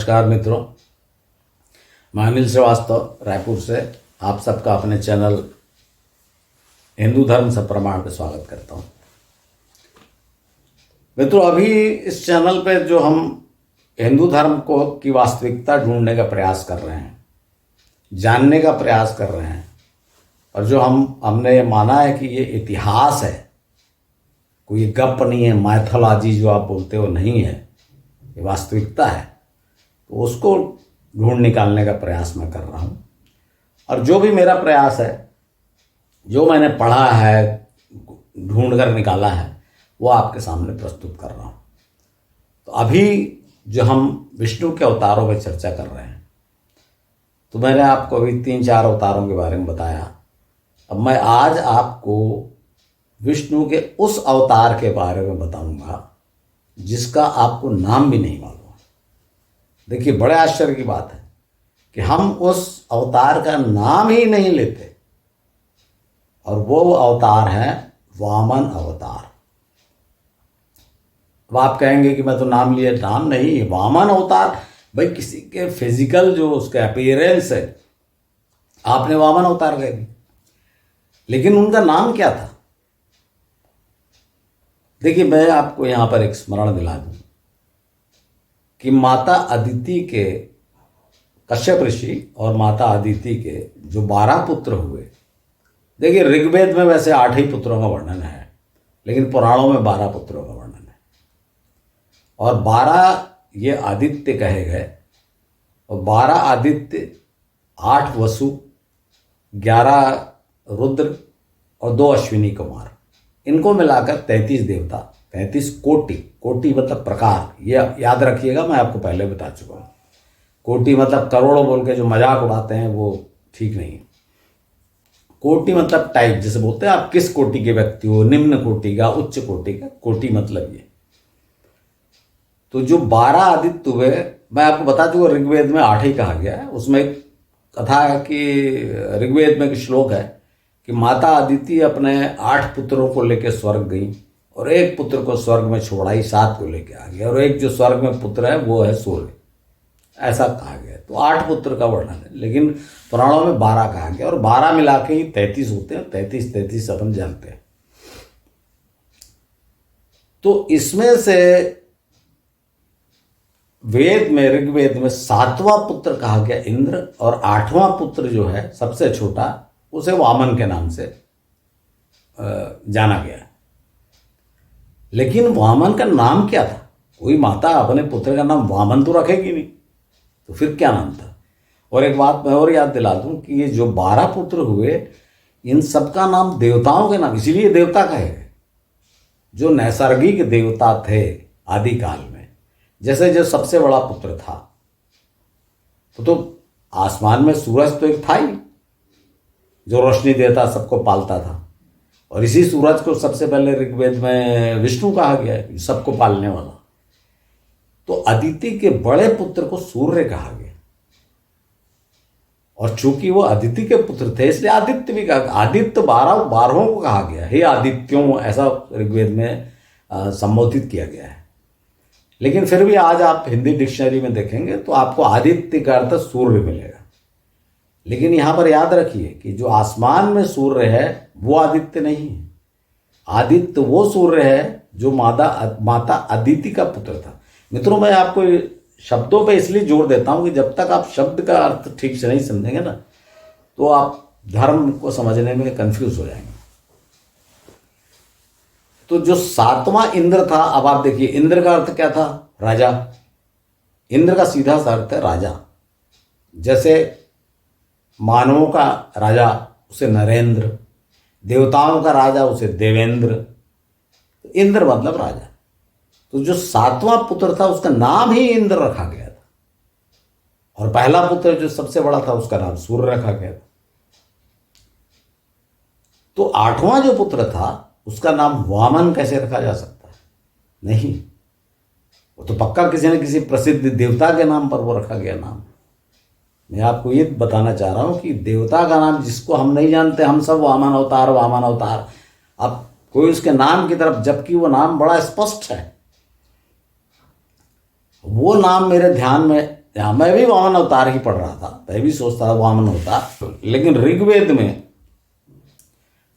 नमस्कार मित्रों, मैं अनिल श्रीवास्तव रायपुर से आप सबका अपने चैनल हिंदू धर्म सप्रमाण पे स्वागत करता हूँ। मित्रों, अभी इस चैनल पे जो हम हिंदू धर्म को की वास्तविकता ढूंढने का प्रयास कर रहे हैं, जानने का प्रयास कर रहे हैं, और जो हमने ये माना है कि ये इतिहास है, कोई गप नहीं है, माइथोलॉजी जो आप बोलते हो नहीं है, ये वास्तविकता है, तो उसको ढूंढ निकालने का प्रयास मैं कर रहा हूँ। और जो भी मेरा प्रयास है, जो मैंने पढ़ा है, ढूंढ कर निकाला है, वो आपके सामने प्रस्तुत कर रहा हूँ। तो अभी जो हम विष्णु के अवतारों पर चर्चा कर रहे हैं, तो मैंने आपको अभी 3-4 अवतारों के बारे में बताया। अब मैं आज आपको विष्णु के उस अवतार के बारे में बताऊंगा जिसका आपको नाम भी नहीं मालूम। देखिए, बड़े आश्चर्य की बात है कि हम उस अवतार का नाम ही नहीं लेते, और वो अवतार है वामन अवतार। अब आप कहेंगे कि मैं तो नाम लिया, नाम नहीं, वामन अवतार। भाई, किसी के फिजिकल जो उसका अपीयरेंस है, आपने वामन अवतार कह दी, लेकिन उनका नाम क्या था? देखिए, मैं आपको यहां पर एक स्मरण दिला दूं कि माता अदिति के, कश्यप ऋषि और माता अदिति के जो 12 पुत्र हुए। देखिए, ऋग्वेद में वैसे 8 ही पुत्रों का वर्णन है, लेकिन पुराणों में 12 पुत्रों का वर्णन है। और 12 ये आदित्य कहे गए, और 12 आदित्य, 8 वसु, 11 रुद्र और 2 अश्विनी कुमार, इनको मिलाकर 33 देवता, 33 कोटि। कोटि मतलब प्रकार, ये याद रखिएगा, मैं आपको पहले बता चुका हूँ। कोटि मतलब करोड़ों बोल के जो मजाक उड़ाते हैं, वो ठीक नहीं है। कोटि मतलब टाइप, जैसे बोलते हैं आप किस कोटि के व्यक्ति हो, निम्न कोटि का, उच्च कोटि का, कोटि मतलब ये। तो जो 12 आदित्य हुए, मैं आपको बता चुका, ऋग्वेद में 8 ही कहा गया है। उसमें एक कथा है कि ऋग्वेद में एक श्लोक है कि माता अदिति अपने 8 पुत्रों को लेकर स्वर्ग गई, और एक पुत्र को स्वर्ग में छोड़ आई, 7 को लेकर आ गया, और एक जो स्वर्ग में पुत्र है वो है सूर्य, ऐसा कहा गया। तो 8 पुत्र का वर्णन है, लेकिन पुराणों में 12 कहा गया, और 12 मिला के ही 33 होते हैं। 33 अपन जानते हैं। तो इसमें से वेद में, ऋग्वेद में 7वां पुत्र कहा गया इंद्र, और 8वां पुत्र जो है सबसे छोटा, उसे वामन के नाम से जाना गया। लेकिन वामन का नाम क्या था? कोई माता अपने पुत्र का नाम वामन तो रखेगी नहीं, तो फिर क्या नाम था? और एक बात मैं और याद दिला दूं कि ये जो 12 पुत्र हुए, इन सबका नाम देवताओं के नाम, इसीलिए देवता कहे गए, जो नैसर्गिक देवता थे आदिकाल में। जैसे जो सबसे बड़ा पुत्र था, तो आसमान में सूरज तो एक था ही, जो रोशनी देता, सबको पालता था, और इसी सूरज को सबसे पहले ऋग्वेद में विष्णु कहा गया है, सबको पालने वाला। तो अदिति के बड़े पुत्र को सूर्य कहा गया, और चूंकि वो अदिति के पुत्र थे, इसलिए आदित्य भी कहा। आदित्य 12 को कहा गया, हे आदित्यों, ऐसा ऋग्वेद में संबोधित किया गया है। लेकिन फिर भी आज आप हिंदी डिक्शनरी में देखेंगे तो आपको आदित्य का अर्थ सूर्य मिलेगा। लेकिन यहां पर याद रखिए कि जो आसमान में सूर्य है वो आदित्य नहीं है। आदित्य वो सूर्य है जो माता अदिति का पुत्र था। मित्रों, मैं आपको शब्दों पे इसलिए जोर देता हूं कि जब तक आप शब्द का अर्थ ठीक से नहीं समझेंगे ना, तो आप धर्म को समझने में कंफ्यूज हो जाएंगे। तो जो 7वां इंद्र था, अब आप देखिए, इंद्र का अर्थ क्या था? राजा। इंद्र का सीधा सा अर्थ है राजा। जैसे मानवों का राजा उसे नरेंद्र, देवताओं का राजा उसे देवेंद्र, तो इंद्र मतलब राजा। तो जो 7वां पुत्र था उसका नाम ही इंद्र रखा गया था, और पहला पुत्र जो सबसे बड़ा था उसका नाम सूर्य रखा गया था। तो 8वां जो पुत्र था उसका नाम वामन कैसे रखा जा सकता है? नहीं, वो तो पक्का किसी न किसी प्रसिद्ध देवता के नाम पर वो रखा गया नाम। मैं आपको ये बताना चाह रहा हूं कि देवता का नाम जिसको हम नहीं जानते, हम सब वामन अवतार, वामन अवतार। अब कोई उसके नाम की तरफ, जबकि वो नाम बड़ा स्पष्ट है, वो नाम मेरे ध्यान में यहाँ मैं भी वामन अवतार ही पढ़ रहा था, मैं भी सोचता था वामन अवतार, लेकिन ऋग्वेद में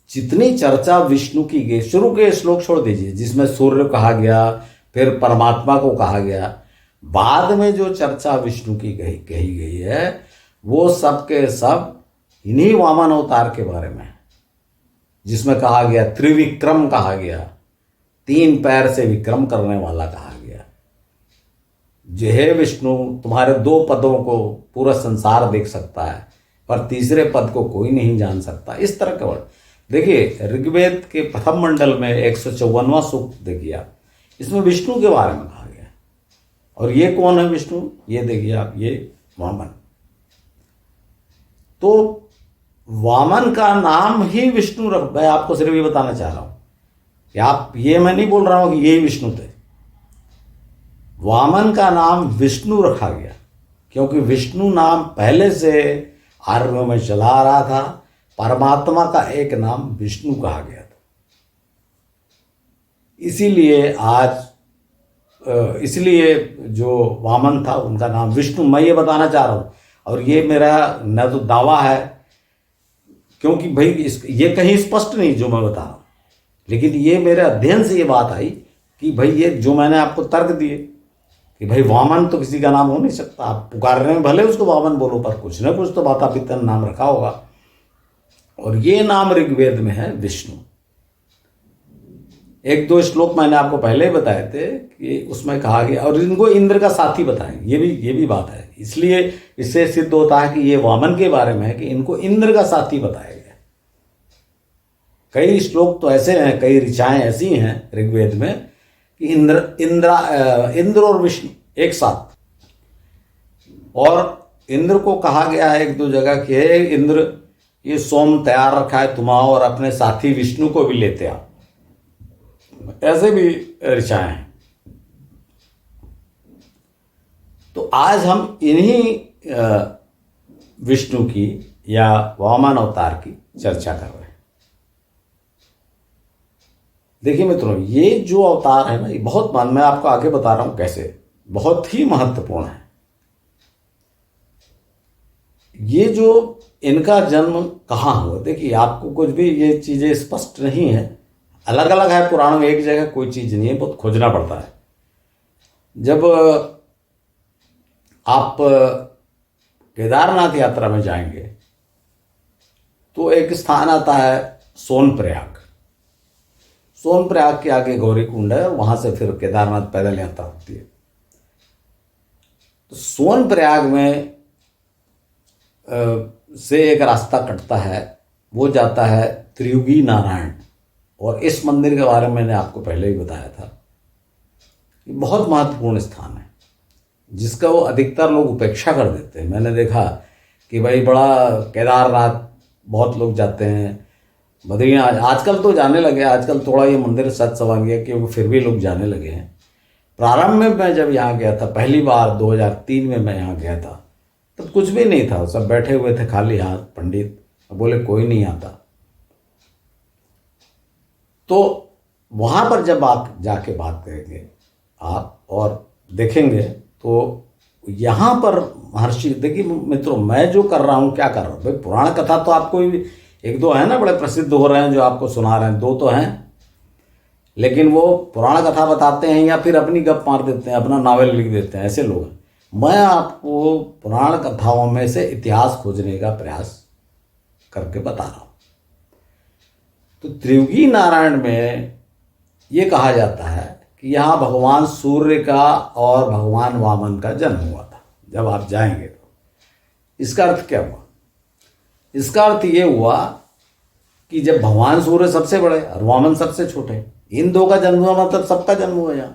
जितनी चर्चा विष्णु की गई, शुरू के श्लोक छोड़ दीजिए जिसमें सूर्य कहा गया, फिर परमात्मा को कहा गया, बाद में जो चर्चा विष्णु की कही गई है वो सब के सब इन्हीं वामन अवतार के बारे में है, जिसमें कहा गया त्रिविक्रम कहा गया, 3 पैर से विक्रम करने वाला कहा गया। जो हे विष्णु, तुम्हारे 2 पदों को पूरा संसार देख सकता है पर तीसरे पद को कोई नहीं जान सकता, इस तरह के वर्ड। देखिए ऋग्वेद के प्रथम मंडल में 154वां सूक्त देखिए आप, इसमें विष्णु के बारे में कहा गया। और ये कौन है विष्णु, ये देखिए आप, ये वामन। तो वामन का नाम ही विष्णु रख, मैं आपको सिर्फ ये बताना चाह रहा हूं कि आप, ये मैं नहीं बोल रहा हूं कि यही विष्णु थे। वामन का नाम विष्णु रखा गया क्योंकि विष्णु नाम पहले से आर्यों में चला आ रहा था, परमात्मा का एक नाम विष्णु कहा गया था। इसीलिए जो वामन था उनका नाम विष्णु, मैं ये बताना चाह रहा हूं। और ये मेरा न तो दावा है, क्योंकि भाई ये कहीं स्पष्ट नहीं जो मैं बता रहा हूं, लेकिन ये मेरे अध्ययन से ये बात आई कि भाई ये जो मैंने आपको तर्क दिए कि भाई वामन तो किसी का नाम हो नहीं सकता, आप पुकार रहे हैं भले उसको वामन बोलो पर कुछ ना कुछ तो माता पिता ने नाम रखा होगा। और ये नाम ऋग्वेद में है विष्णु। 1-2 श्लोक मैंने आपको पहले ही बताए थे कि उसमें कहा गया, और इनको इंद्र का साथी बताएं, ये भी बात है। इसलिए इससे सिद्ध होता है कि ये वामन के बारे में है कि इनको इंद्र का साथी बताया गया। कई श्लोक तो ऐसे हैं, कई ऋचाएं ऐसी हैं ऋग्वेद में कि इंद्र और विष्णु एक साथ। और इंद्र को कहा गया है 1-2 जगह कि हे इंद्र, ये सोम तैयार रखा है तुम आओ और अपने साथी विष्णु को भी लेते आओ, ऐसे भी ऋचाएं हैं। तो आज हम इन्हीं विष्णु की या वामन अवतार की चर्चा कर रहे हैं। देखिए मित्रों, ये जो अवतार है ना, ये बहुत, मैं आपको आगे बता रहा हूं कैसे, बहुत ही महत्वपूर्ण है। ये जो इनका जन्म कहाँ हुआ, देखिए आपको कुछ भी ये चीजें स्पष्ट नहीं है, अलग अलग है पुराणों में, एक जगह कोई चीज नहीं है, बहुत खोजना पड़ता है। जब आप केदारनाथ यात्रा में जाएंगे तो एक स्थान आता है सोनप्रयाग। सोनप्रयाग के आगे गौरीकुंड है, वहां से फिर केदारनाथ पैदल यात्रा होती है। तो सोनप्रयाग में से एक रास्ता कटता है, वो जाता है त्रियुगी नारायण। और इस मंदिर के बारे में मैंने आपको पहले ही बताया था, ये बहुत महत्वपूर्ण स्थान है जिसका वो अधिकतर लोग उपेक्षा कर देते हैं। मैंने देखा कि भाई बड़ा केदारनाथ बहुत लोग जाते हैं, बद्रीनाथ आजकल तो जाने लगे, आजकल थोड़ा ये मंदिर सच संवर गया क्योंकि फिर भी लोग जाने लगे हैं। प्रारंभ में मैं जब यहाँ गया था पहली बार 2003 में मैं यहाँ गया था, तब कुछ भी नहीं था, सब बैठे हुए थे खाली हाथ, पंडित बोले कोई नहीं आता। तो वहां पर जब आप जाके बात करेंगे आप और देखेंगे तो यहां पर महर्षि, देखिए मित्रों, मैं जो कर रहा हूं क्या कर रहा हूं, भाई पुराण कथा तो आपको 1-2 है ना बड़े प्रसिद्ध हो रहे हैं जो आपको सुना रहे हैं, 2 तो हैं, लेकिन वो पुराण कथा बताते हैं या फिर अपनी गप मार देते हैं, अपना नावल लिख देते हैं, ऐसे लोग हैं। मैं आपको पुराण कथाओं में से इतिहास खोजने का प्रयास करके बता रहा हूं। तो त्रियुगी नारायण में ये कहा जाता है कि यहाँ भगवान सूर्य का और भगवान वामन का जन्म हुआ था। जब आप जाएंगे तो इसका अर्थ क्या हुआ, इसका अर्थ ये हुआ कि जब भगवान सूर्य सबसे बड़े और वामन सबसे छोटे, इन 2 का जन्म हुआ मतलब सबका जन्म हुआ यहाँ।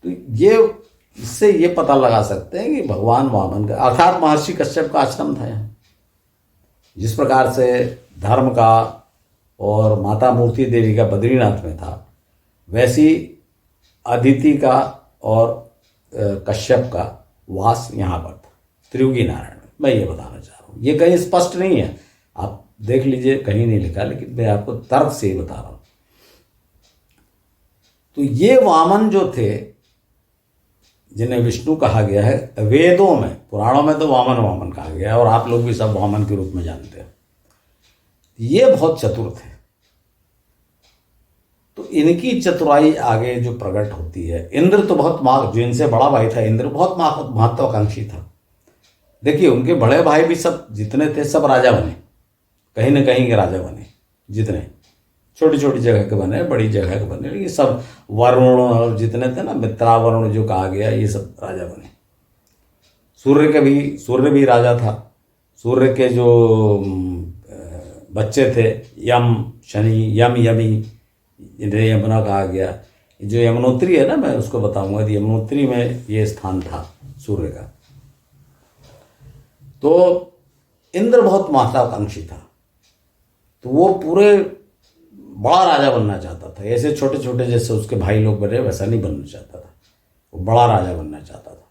तो ये इससे ये पता लगा सकते हैं कि भगवान वामन का, अर्थात महर्षि कश्यप का आश्रम था यहाँ। जिस प्रकार से धर्म का और माता मूर्ति देवी का बद्रीनाथ में था, वैसी अदिति का और कश्यप का वास यहाँ पर था त्रियुगी नारायण में। मैं ये बताना चाह रहा हूँ, ये कहीं स्पष्ट नहीं है, आप देख लीजिए, कहीं नहीं लिखा, लेकिन मैं आपको तर्क से ही बता रहा हूँ। तो ये वामन जो थे, जिन्हें विष्णु कहा गया है, वेदों में, पुराणों में तो वामन वामन कहा गया है, और आप लोग भी सब वामन के रूप में जानते हैं। ये बहुत चतुर थे। तो इनकी चतुराई आगे जो प्रकट होती है, इंद्र तो बहुत जो इनसे बड़ा भाई था, इंद्र बहुत महत्वाकांक्षी था। देखिए, उनके बड़े भाई भी सब जितने थे सब राजा बने, कहीं ना कहीं के राजा बने, जितने छोटी छोटी जगह के बने, बड़ी जगह के बने, ये सब वरुण और जितने थे ना, मित्रा वरुण जो कहा गया, ये सब राजा बने। सूर्य भी राजा था। सूर्य के जो बच्चे थे, यम, शनि, यमी, इन्हें यमुना कहा गया। जो यमुनोत्री है ना, मैं उसको बताऊंगा, यमुनोत्री में ये स्थान था सूर्य का। तो इंद्र बहुत महत्वाकांक्षी था, तो वो पूरे बड़ा राजा बनना चाहता था। ऐसे छोटे छोटे जैसे उसके भाई लोग बने वैसा नहीं बनना चाहता था, वो बड़ा राजा बनना चाहता था।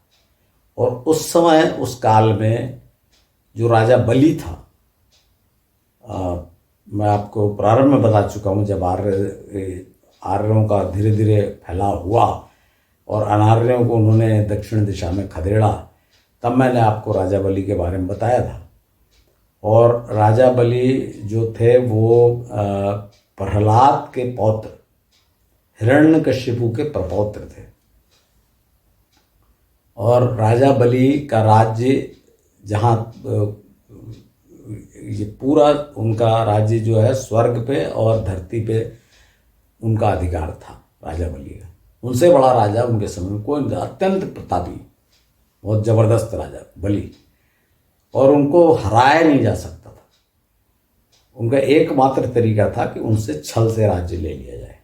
और उस समय, उस काल में जो राजा बलि था, मैं आपको प्रारंभ में बता चुका हूँ, जब आर्यों का धीरे धीरे फैलाव हुआ और अनार्यों को उन्होंने दक्षिण दिशा में खदेड़ा, तब मैंने आपको राजा बलि के बारे में बताया था। और राजा बलि जो थे वो प्रहलाद के पौत्र, हिरण्यकशिपु के प्रपौत्र थे। और राजा बलि का राज्य, जहाँ ये पूरा उनका राज्य जो है, स्वर्ग पे और धरती पे उनका अधिकार था राजा बलि का। उनसे बड़ा राजा उनके समय में कोई, अत्यंत प्रतापी, बहुत जबरदस्त राजा बलि, और उनको हराया नहीं जा सकता था। उनका एकमात्र तरीका था कि उनसे छल से राज्य ले लिया जाए।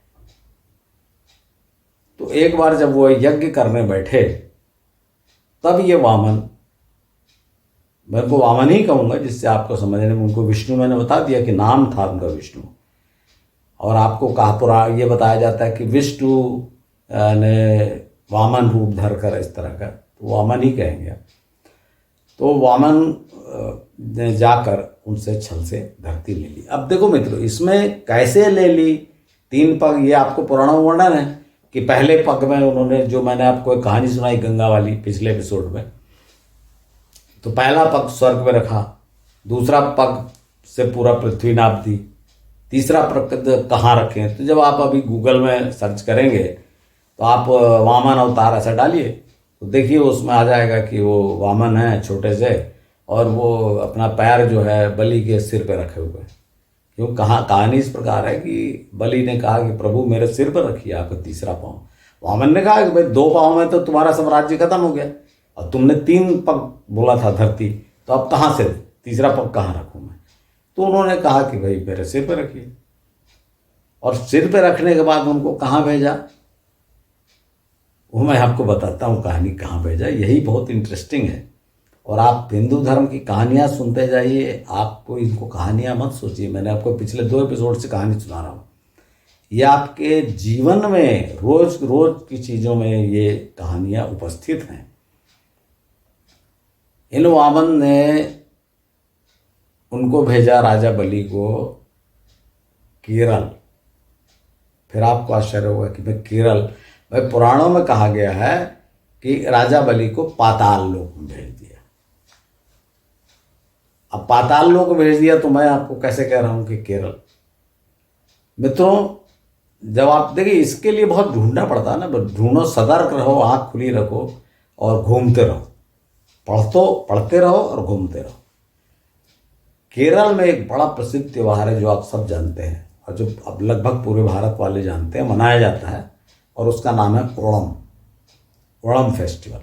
तो एक बार जब वो यज्ञ करने बैठे, तब ये वामन, मैं उनको वामन ही कहूँगा जिससे आपको समझने में, उनको विष्णु मैंने बता दिया कि नाम था उनका विष्णु, और आपको कहा ये बताया जाता है कि विष्णु ने वामन रूप धर कर इस तरह का, तो वामन ही कहेंगे। तो वामन ने जाकर उनसे छल से धरती ले ली। अब देखो मित्रों, इसमें कैसे ले ली, 3 पग, ये आपको पुराणों में वर्णन है कि पहले पग में उन्होंने, जो मैंने आपको एक कहानी सुनाई गंगा वाली पिछले एपिसोड में, तो पहला पग स्वर्ग में रखा, दूसरा पग से पूरा पृथ्वी नाप दी, तीसरा पग कहाँ रखें। तो जब आप अभी गूगल में सर्च करेंगे तो आप वामन अवतार ऐसा डालिए, तो देखिए उसमें आ जाएगा कि वो वामन है छोटे से, और वो अपना पैर जो है बलि के सिर पे रखे हुए हैं। क्यों, कहानी इस प्रकार है कि बलि ने कहा कि प्रभु मेरे सिर पर रखिए आपका तीसरा पाँव। वामन ने कहा कि भाई 2 पाँव में तो तुम्हारा सब राज्य खत्म हो गया, और तुमने 3 पग बोला था धरती, तो अब कहाँ से तीसरा पग कहाँ रखूँ मैं। तो उन्होंने कहा कि भाई मेरे सिर पर रखिए। और सिर पे रखने के बाद उनको कहाँ भेजा, वो मैं आपको बताता हूँ कहानी कहाँ भेजा। यही बहुत इंटरेस्टिंग है। और आप हिंदू धर्म की कहानियाँ सुनते जाइए, आपको इनको कहानियाँ मत सोचिए, मैंने आपको पिछले 2 एपिसोड से कहानी सुना रहा हूँ। ये आपके जीवन में रोज रोज की चीज़ों में ये कहानियाँ उपस्थित हैं। इन वामन ने उनको भेजा, राजा बलि को, केरल। फिर आपको आश्चर्य होगा कि भाई केरल, भाई पुराणों में कहा गया है कि राजा बलि को पाताल लोक में भेज दिया। अब पाताल लोक भेज दिया तो मैं आपको कैसे कह रहा हूं कि केरल। मित्रों, जब आप देखिए, इसके लिए बहुत ढूंढना पड़ता है ना, ढूंढो, सतर्क रहो, आंख खुली रखो और घूमते रहो, पढ़ते रहो और घूमते रहो। केरल में एक बड़ा प्रसिद्ध त्यौहार है जो आप सब जानते हैं, और जो अब लगभग पूरे भारत वाले जानते हैं, मनाया जाता है, और उसका नाम है ओणम फेस्टिवल।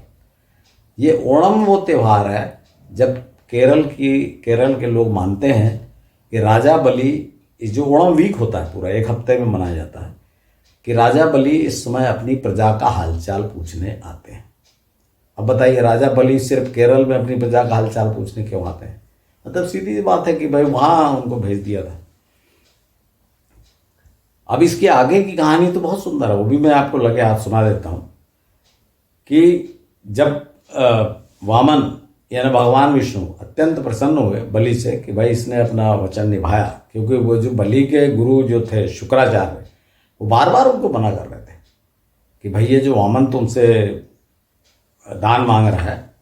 ये ओणम वो त्यौहार है जब केरल के लोग मानते हैं कि राजा बलि, जो ओणम वीक होता है पूरा 1 हफ्ते में मनाया जाता है, कि राजा बलि इस समय अपनी प्रजा का हालचाल पूछने आते हैं। अब बताइए, राजा बलि सिर्फ केरल में अपनी प्रजा का हालचाल पूछने क्यों आते हैं? मतलब सीधी बात है कि भाई वहां उनको भेज दिया था। अब इसके आगे की कहानी तो बहुत सुंदर है, वो भी मैं आपको लगे हाथ सुना देता हूं कि जब वामन यानी भगवान विष्णु अत्यंत प्रसन्न हुए बलि से कि भाई इसने अपना वचन निभाया, क्योंकि वो जो बलि के गुरु जो थे शुक्राचार्य, वो बार बार उनको मना कर रहे थे कि भाई ये जो वामन तुमसे दान मांग रहा है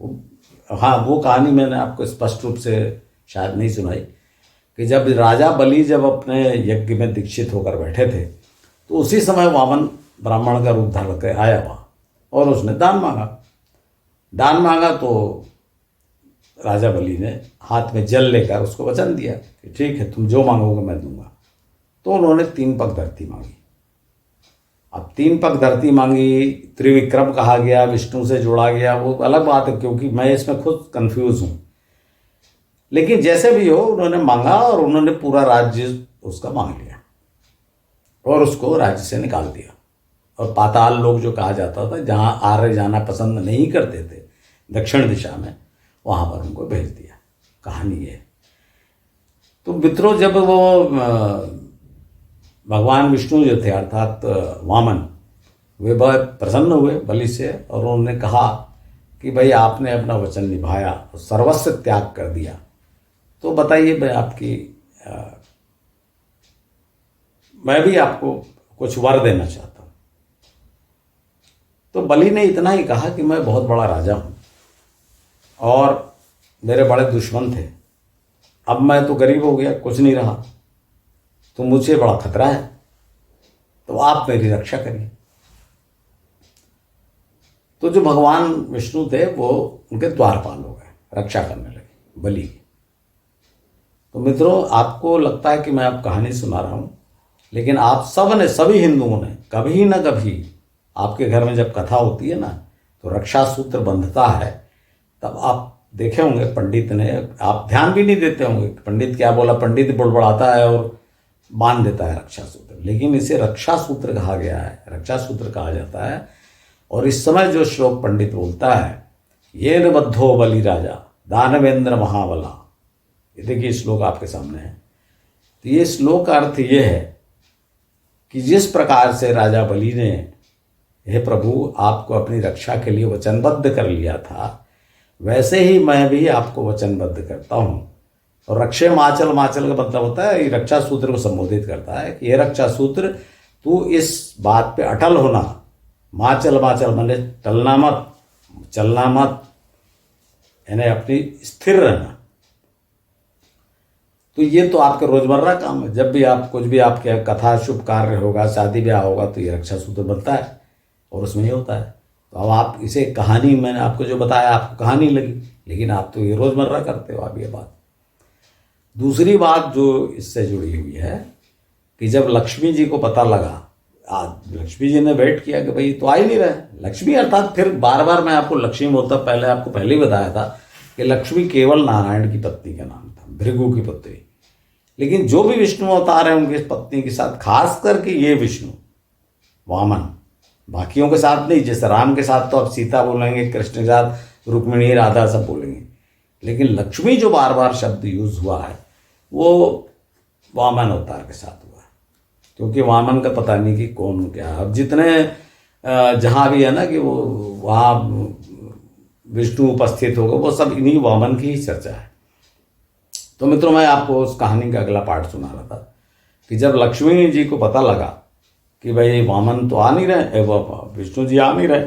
हाँ, वो कहानी मैंने आपको स्पष्ट रूप से शायद नहीं सुनाई कि जब राजा बलि जब अपने यज्ञ में दीक्षित होकर बैठे थे तो उसी समय वामन ब्राह्मण का रूप धारण कर आया वहाँ और उसने दान मांगा। दान मांगा तो राजा बलि ने हाथ में जल लेकर उसको वचन दिया कि ठीक है, तुम जो मांगोगे मैं दूंगा। तो उन्होंने 3 पग धरती मांगी। अब 3 पग धरती मांगी, त्रिविक्रम कहा गया, विष्णु से जोड़ा गया, वो अलग बात है क्योंकि मैं इसमें खुद कंफ्यूज हूँ। लेकिन जैसे भी हो, उन्होंने मांगा और उन्होंने पूरा राज्य उसका मांग लिया और उसको राज्य से निकाल दिया। और पाताल लोक जो कहा जाता था, जहाँ आर्य जाना पसंद नहीं करते थे दक्षिण दिशा में, वहाँ पर उनको भेज दिया। कहानी ये। तो मित्रों, जब वो भगवान विष्णु जो थे अर्थात वामन, वे बहुत प्रसन्न हुए बलि से और उन्होंने कहा कि भाई आपने अपना वचन निभाया और सर्वस्व त्याग कर दिया, तो बताइए मैं भी आपको कुछ वर देना चाहता हूँ। तो बलि ने इतना ही कहा कि मैं बहुत बड़ा राजा हूँ और मेरे बड़े दुश्मन थे, अब मैं तो गरीब हो गया, कुछ नहीं रहा, तो मुझे बड़ा खतरा है, तो आप मेरी रक्षा करिए। तो जो भगवान विष्णु थे वो उनके द्वारपाल हो गए, रक्षा करने लगे बलि की। तो मित्रों, आपको लगता है कि मैं अब कहानी सुना रहा हूँ, लेकिन आप सभी हिंदुओं ने कभी ना कभी, आपके घर में जब कथा होती है ना तो रक्षा सूत्र बंधता है, तब आप देखे होंगे पंडित ने, आप ध्यान भी नहीं देते होंगे पंडित क्या बोला, पंडित बुड़बुड़ाता है और बांध देता है रक्षा सूत्र, लेकिन इसे रक्षा सूत्र कहा गया है, रक्षा सूत्र कहा जाता है। और इस समय जो श्लोक पंडित बोलता है, ये न बद्धो बलि राजा दानवेंद्र महाबला, ये देखिए श्लोक आपके सामने है। तो ये श्लोक का अर्थ ये है कि जिस प्रकार से राजा बलि ने, हे प्रभु, आपको अपनी रक्षा के लिए वचनबद्ध कर लिया था, वैसे ही मैं भी आपको वचनबद्ध करता हूँ। और रक्षे माचल, माचल का मतलब होता है, ये रक्षा सूत्र को संबोधित करता है कि ये रक्षा सूत्र, तू इस बात पे अटल होना। माचल, माचल माने टलना मत, चलना मत, यानी अपनी स्थिर रहना। तो ये तो आपका रोजमर्रा काम है, जब भी आप कुछ भी आपके कथा शुभ कार्य होगा, शादी ब्याह होगा, तो ये रक्षा सूत्र बनता है और उसमें ये होता है। तो अब आप इसे कहानी, मैंने आपको जो बताया आपको कहानी लगी, लेकिन आप तो ये रोजमर्रा करते हो आप ये बात। दूसरी बात जो इससे जुड़ी हुई है कि जब लक्ष्मी जी को पता लगा, आज लक्ष्मी जी ने वेट किया कि भाई तो आ ही नहीं रहे, लक्ष्मी अर्थात, फिर बार बार मैं आपको लक्ष्मी बोलता, पहले आपको पहले ही बताया था कि लक्ष्मी केवल नारायण की पत्नी का नाम था, भृगु की पुत्री। लेकिन जो भी विष्णु अवतार है उनकी पत्नी के साथ, खास करके ये विष्णु वामन, बाकियों के साथ नहीं, जैसे राम के साथ तो आप सीता बोलेंगे, कृष्ण के साथ रुक्मिणी, राधा सब बोलेंगे, लेकिन लक्ष्मी जो बार बार शब्द यूज हुआ है वो वामन अवतार के साथ हुआ है, क्योंकि वामन का पता नहीं कि कौन क्या। अब जितने जहाँ भी है ना कि वो वहाँ विष्णु उपस्थित होगा, वो सब इन्हीं वामन की ही चर्चा है। तो मित्रों, मैं आपको उस कहानी का अगला पार्ट सुना रहा था कि जब लक्ष्मी जी को पता लगा कि भाई वामन तो आ नहीं रहे, विष्णु जी आ नहीं रहे,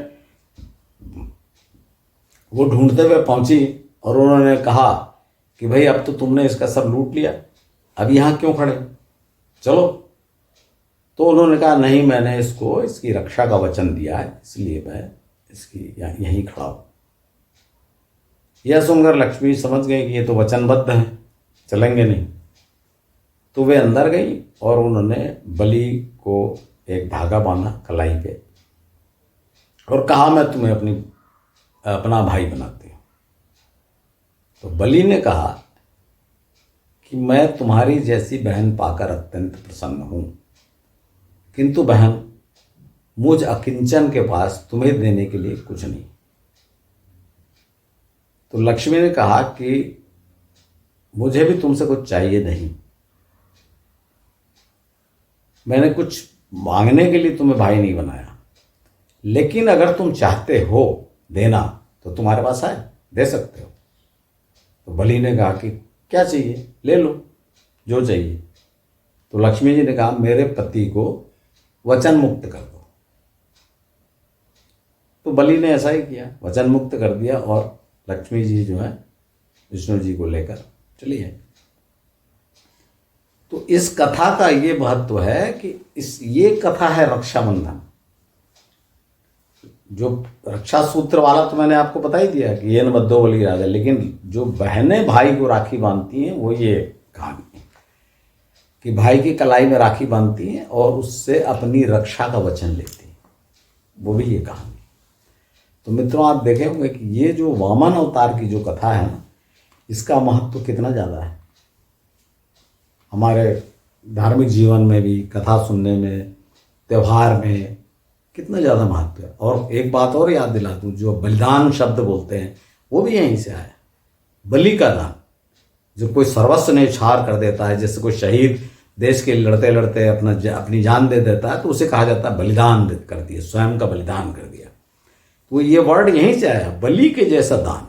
वो ढूंढते हुए पहुंची और उन्होंने कहा कि भाई अब तो तुमने इसका सब लूट लिया, अब यहाँ क्यों खड़े, चलो। तो उन्होंने कहा नहीं, मैंने इसको इसकी रक्षा का वचन दिया है, इसलिए मैं इसकी यहीं खड़ा हूँ। यह सुनकर लक्ष्मी समझ गई कि ये तो वचनबद्ध हैं, चलेंगे नहीं। तो वे अंदर गई और उन्होंने बलि को एक धागा बांधा कलाई पे और कहा मैं तुम्हें अपना भाई बनाती हूँ। तो बलि ने कहा कि मैं तुम्हारी जैसी बहन पाकर अत्यंत प्रसन्न हूँ, किंतु बहन, मुझ अकिंचन के पास तुम्हें देने के लिए कुछ नहीं। तो लक्ष्मी ने कहा कि मुझे भी तुमसे कुछ चाहिए नहीं, मैंने कुछ मांगने के लिए तुम्हें भाई नहीं बनाया, लेकिन अगर तुम चाहते हो देना तो तुम्हारे पास है, दे सकते हो। तो बलि ने कहा कि क्या चाहिए, ले लो जो चाहिए। तो लक्ष्मी जी ने कहा मेरे पति को वचन मुक्त कर दो। तो बलि ने ऐसा ही किया, वचन मुक्त कर दिया और लक्ष्मी जी जो है विष्णु जी को लेकर चली है। तो इस कथा का ये महत्व है कि ये कथा है रक्षाबंधन। जो रक्षा सूत्र वाला तो मैंने आपको बता ही दिया कि ये न बद्धो बलि राजा, लेकिन जो बहनें भाई को राखी बांधती हैं वो ये कहानी है कि भाई की कलाई में राखी बांधती हैं और उससे अपनी रक्षा का वचन लेती हैं, वो भी ये कहानी। तो मित्रों आप देखे होंगे कि ये जो वामन अवतार की जो कथा है ना, इसका महत्व कितना ज़्यादा है हमारे धार्मिक जीवन में भी, कथा सुनने में, त्यौहार में कितना ज़्यादा महत्व है। और एक बात और याद दिला दूँ, जो बलिदान शब्द बोलते हैं वो भी यहीं से आया। बलि का दान, जो कोई सर्वस्व न्यौछावर कर देता है, जैसे कोई शहीद देश के लड़ते लड़ते अपनी जान दे देता है तो उसे कहा जाता है बलिदान कर दिया, स्वयं का बलिदान कर दिया। तो ये वर्ड यहीं से आया, बलि के जैसा दान।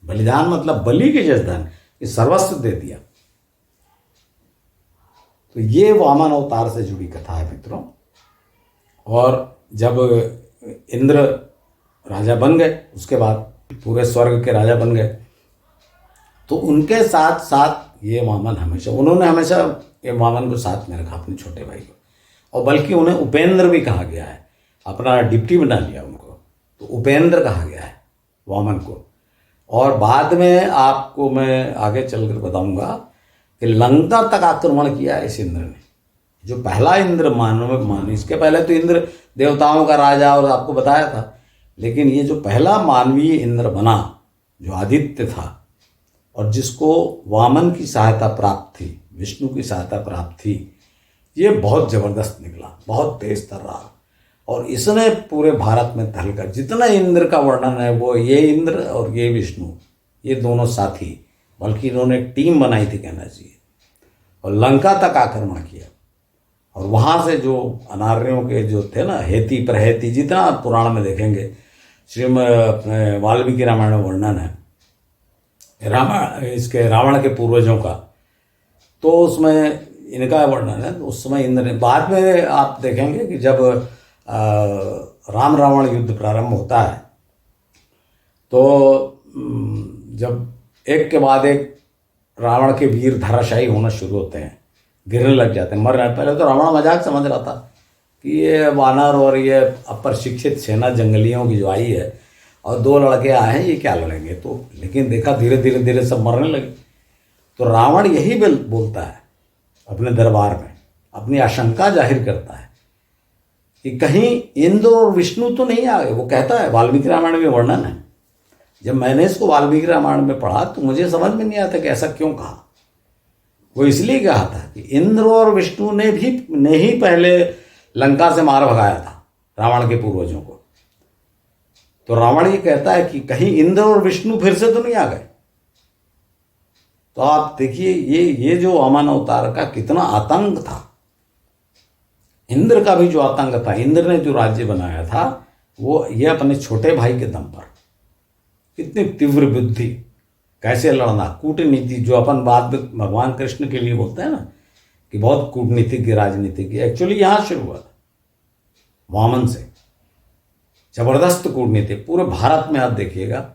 बलिदान मतलब बलि के जैसा दान, ये सर्वस्व दे दिया। तो ये वामन अवतार से जुड़ी कथा है मित्रों। और जब इंद्र राजा बन गए, उसके बाद पूरे स्वर्ग के राजा बन गए, तो उनके साथ साथ ये वामन उन्होंने हमेशा ये वामन को साथ में रखा, अपने छोटे भाई को। और बल्कि उन्हें उपेंद्र भी कहा गया है, अपना डिप्टी बना लिया उनको, तो उपेंद्र कहा गया है वामन को। और बाद में आपको मैं आगे चलकर बताऊंगा कि लंका तक आक्रमण किया है इस इंद्र ने, जो पहला इंद्र मानव। इसके पहले तो इंद्र देवताओं का राजा और आपको बताया था, लेकिन ये जो पहला मानवीय इंद्र बना, जो आदित्य था और जिसको वामन की सहायता प्राप्त थी, विष्णु की सहायता प्राप्त थी, ये बहुत ज़बरदस्त निकला, बहुत तेज तर्रार। और इसने पूरे भारत में तहलका, जितना इंद्र का वर्णन है वो ये इंद्र और ये विष्णु, ये दोनों साथी, बल्कि इन्होंने टीम बनाई थी कहना चाहिए, और लंका तक आक्रमण किया। और वहाँ से जो अनार्यों के जो थे ना, हेती प्रहेती, जितना पुराण में देखेंगे, श्रीमद् वाल्मीकि रामायण में वर्णन है इसके रावण के पूर्वजों का, तो उसमें इनका वर्णन है। तो उस समय इंद्र ने, बाद में आप देखेंगे कि जब राम रावण युद्ध प्रारंभ होता है, तो जब एक के बाद एक रावण के वीर धराशायी होना शुरू होते हैं, गिरने लग जाते हैं, मर रहे हैं। पहले तो रावण मजाक समझ रहा था कि ये वानर और ये अप्रशिक्षित सेना जंगलियों की जो आई है और दो लड़के आए हैं, ये क्या लड़ेंगे। तो लेकिन देखा धीरे धीरे धीरे सब मरने लगे। तो रावण यही बोलता है अपने दरबार में, अपनी आशंका जाहिर करता है कि कहीं इंद्र और विष्णु तो नहीं आ गए। वो कहता है, वाल्मीकि रामायण में वर्णन है, जब मैंने इसको वाल्मीकि रामायण में पढ़ा तो मुझे समझ में नहीं आता कि ऐसा क्यों कहा। वो इसलिए कहा था कि इंद्र और विष्णु ने ही पहले लंका से मार भगाया था रावण के पूर्वजों को। तो रावण ये कहता है कि कहीं इंद्र और विष्णु फिर से तो नहीं आ गए। तो आप देखिए ये जो वामन अवतार का कितना आतंक था। इंद्र का भी जो आतंक था, इंद्र ने जो राज्य बनाया था वो ये अपने छोटे भाई के दम पर, कितनी तीव्र बुद्धि, कैसे लड़ना, कूटनीति, जो अपन बात में भगवान कृष्ण के लिए बोलते हैं ना कि बहुत कूटनीतिज्ञ राजनीतिज्ञ, एक्चुअली यहाँ शुरू हुआ था वामन से। जबरदस्त कूटनीति, पूरे भारत में आप देखिएगा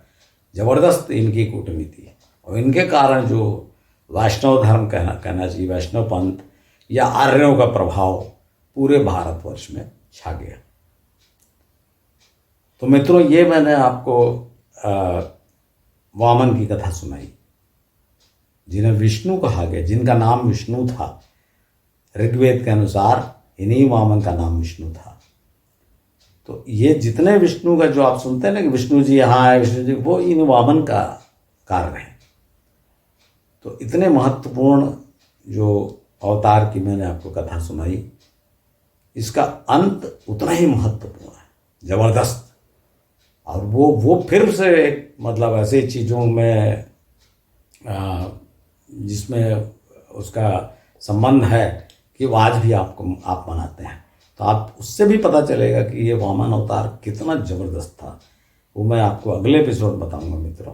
जबरदस्त इनकी कूटनीति है। और इनके कारण जो वैष्णव धर्म कहना चाहिए, वैष्णव पंथ या आर्यों का प्रभाव पूरे भारतवर्ष में छा गया। तो मित्रों, ये मैंने आपको वामन की कथा सुनाई, जिन्हें विष्णु कहा गया, जिनका नाम विष्णु था। ऋग्वेद के अनुसार इन्हीं वामन का नाम विष्णु था। तो ये जितने विष्णु का जो आप सुनते हैं ना कि विष्णु जी यहाँ आए, विष्णु जी, वो इन वामन का कार्य है। तो इतने महत्वपूर्ण जो अवतार की मैंने आपको कथा सुनाई, इसका अंत उतना ही महत्वपूर्ण है, जबरदस्त। और वो फिर से एक मतलब ऐसे चीज़ों में जिसमें उसका संबंध है कि वो आज भी आप मनाते हैं। तो आप उससे भी पता चलेगा कि ये वामन अवतार कितना ज़बरदस्त था। वो मैं आपको अगले एपिसोड बताऊंगा मित्रों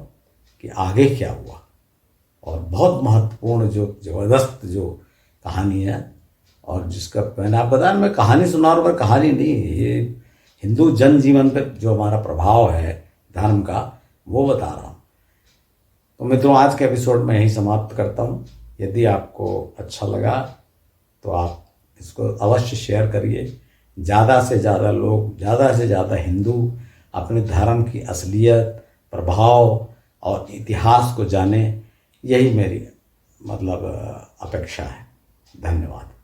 कि आगे क्या हुआ। और बहुत महत्वपूर्ण जो ज़बरदस्त जो कहानी है, और जिसका मैंने आप बताया, मैं कहानी सुना रहा हूँ, पर कहानी नहीं है ये, हिंदू जनजीवन पर जो हमारा प्रभाव है धर्म का, वो बता रहा हूँ। तो मित्रों, आज के एपिसोड में यहीं समाप्त करता हूँ। यदि आपको अच्छा लगा तो आप इसको अवश्य शेयर करिए। ज़्यादा से ज़्यादा लोग, ज़्यादा से ज़्यादा हिंदू अपने धर्म की असलियत, प्रभाव और इतिहास को जाने, यही मेरी अपेक्षा है। धन्यवाद।